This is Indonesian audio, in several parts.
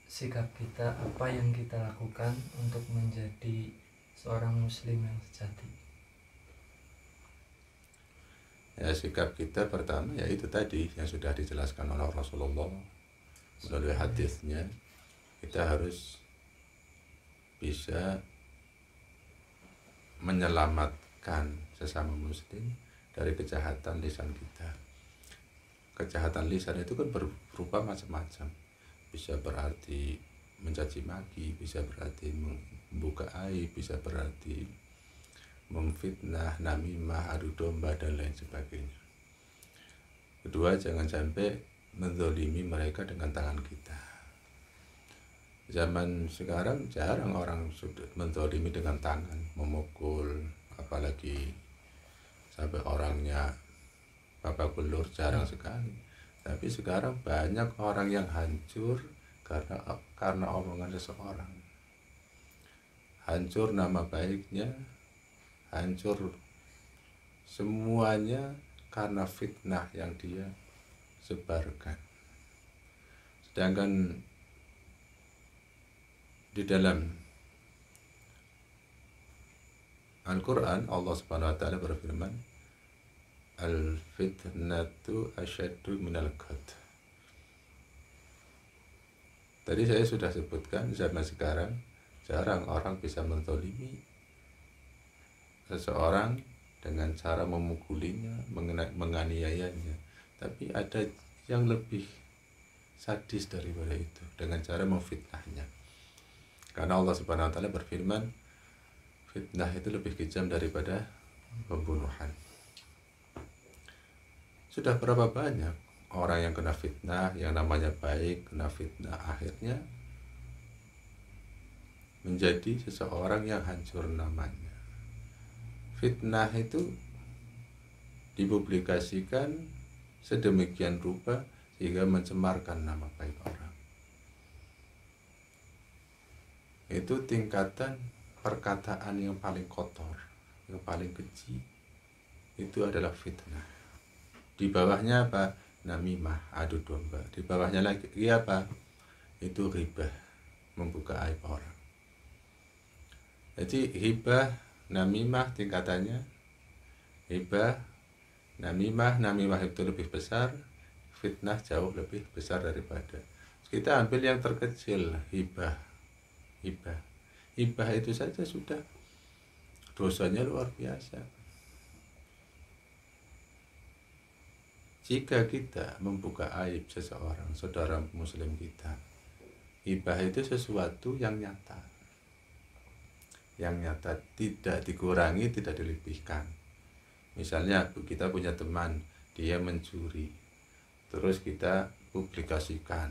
sikap kita, apa yang kita lakukan untuk menjadi seorang muslim yang sejati? Ya, sikap kita pertama ya itu tadi yang sudah dijelaskan oleh Rasulullah melalui hadisnya. Kita harus bisa menyelamatkan sesama muslim dari kejahatan lisan kita. Kejahatan lisan itu kan berupa macam-macam. Bisa berarti mencaci maki, bisa berarti membuka aib, bisa berarti memfitnah, namimah, adu domba, dan lain sebagainya. Kedua, jangan sampai menzalimi mereka dengan tangan kita. Zaman sekarang jarang orang sudah menzalimi dengan tangan, memukul, apalagi sampai orangnya babak belur, jarang sekali. Tapi sekarang banyak orang yang hancur karena omongan seseorang. Hancur nama baiknya, hancur semuanya karena fitnah yang dia sebarkan. Sedangkan di dalam Al-Quran Allah Subhanahu wa ta'ala berfirman, al-fitnatu asyaddu minal qatl. Tadi saya sudah sebutkan, zaman sekarang jarang orang bisa menzalimi seseorang dengan cara memukulinya, menganiayanya. Tapi ada yang lebih sadis daripada itu, dengan cara memfitnahnya. Karena Allah Subhanahu wa ta'ala berfirman, fitnah itu lebih kejam daripada pembunuhan. Sudah berapa banyak orang yang kena fitnah, yang namanya baik kena fitnah, akhirnya menjadi seseorang yang hancur namanya. Fitnah itu dipublikasikan sedemikian rupa sehingga mencemarkan nama baik orang. Itu tingkatan perkataan yang paling kotor, yang paling keji, itu adalah fitnah. Di bawahnya apa? Namimah, adu domba. Di bawahnya lagi apa? Itu ghibah, membuka aib orang. Jadi hibah, namimah tingkatannya, hibah, namimah itu lebih besar, fitnah jauh lebih besar daripada. Kita ambil yang terkecil, hibah itu saja sudah dosanya luar biasa. Jika kita membuka aib seseorang, saudara muslim kita, hibah itu sesuatu yang nyata, tidak dikurangi, tidak dilebihkan. Misalnya kita punya teman, dia mencuri, terus kita publikasikan,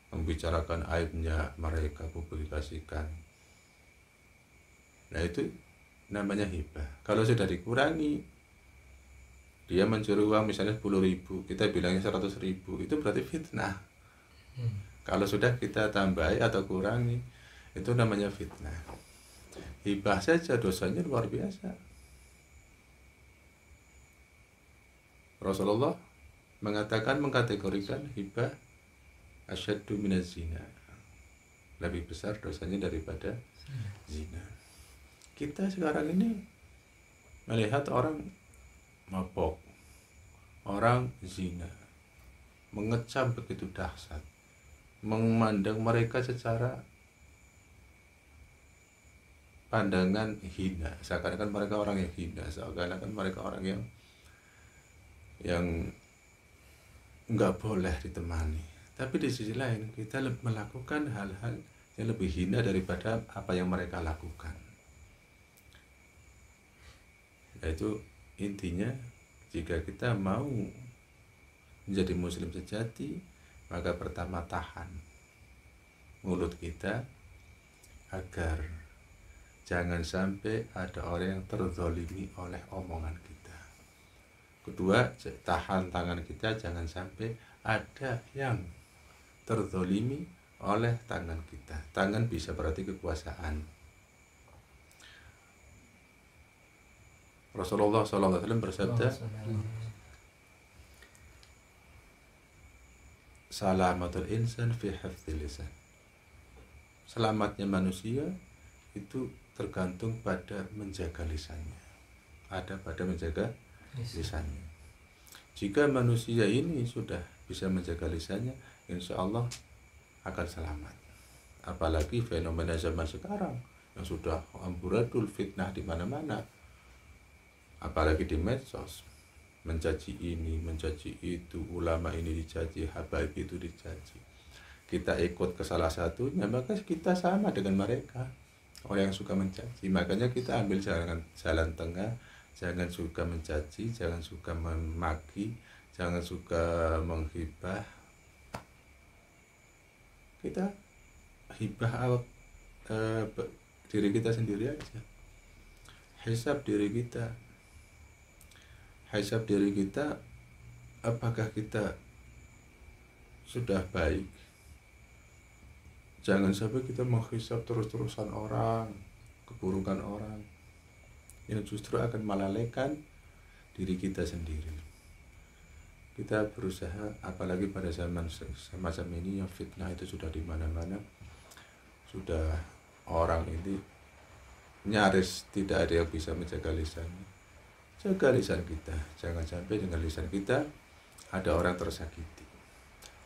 membicarakan aibnya, mereka publikasikan. Nah itu namanya hibah. Kalau sudah dikurangi, dia mencuri uang misalnya 10.000, kita bilangnya 100.000, itu berarti fitnah. Kalau sudah kita tambahi atau kurangi, itu namanya fitnah. Hibah saja dosanya luar biasa. Rasulullah mengkategorikan hibah asyaddu minaz zina, lebih besar dosanya daripada zina. Kita sekarang ini melihat orang mabok, orang zina, mengecam begitu dahsyat, memandang mereka secara pandangan hina, seakan-akan mereka orang yang hina, seakan-akan mereka orang yang nggak boleh ditemani. Tapi di sisi lain kita melakukan hal-hal yang lebih hina daripada apa yang mereka lakukan. Yaitu intinya, jika kita mau menjadi muslim sejati, maka pertama tahan mulut kita agar jangan sampai ada orang yang terzalimi oleh omongan kita. Kedua, tahan tangan kita, jangan sampai ada yang terzalimi oleh tangan kita. Tangan bisa berarti kekuasaan. Rasulullah SAW bersabda, salamatul insan fi hifdzil lisan. Selamatnya manusia itu tergantung pada menjaga lisannya. Ada pada menjaga lisannya. Jika manusia ini sudah bisa menjaga lisannya, insya Allah akan selamat. Apalagi fenomena zaman sekarang yang sudah amburadul fitnah di mana-mana, apalagi di medsos, mencaci ini, mencaci itu, ulama ini dicaci, habaib itu dicaci. Kita ikut ke salah satunya, maka kita sama dengan mereka, orang yang suka mencaci. Makanya kita ambil jalan tengah, jangan suka mencaci, jangan suka memaki, jangan suka menghibah. Kita hibah diri kita sendiri aja. Hisab diri kita, apakah kita sudah baik. Jangan sampai kita menghisab terus-terusan orang, keburukan orang, yang justru akan melalaikan diri kita sendiri. Kita berusaha, apalagi pada zaman semacam ini yang fitnah itu sudah di mana-mana, sudah orang ini nyaris tidak ada yang bisa menjaga lisannya. Jaga lisan kita, jangan sampai dengan lisan kita ada orang tersakiti,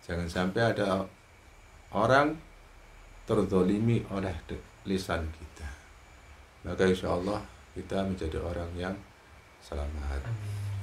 jangan sampai ada orang terzolimi oleh lisan kita. Maka insya Allah kita menjadi orang yang selamat. Amin.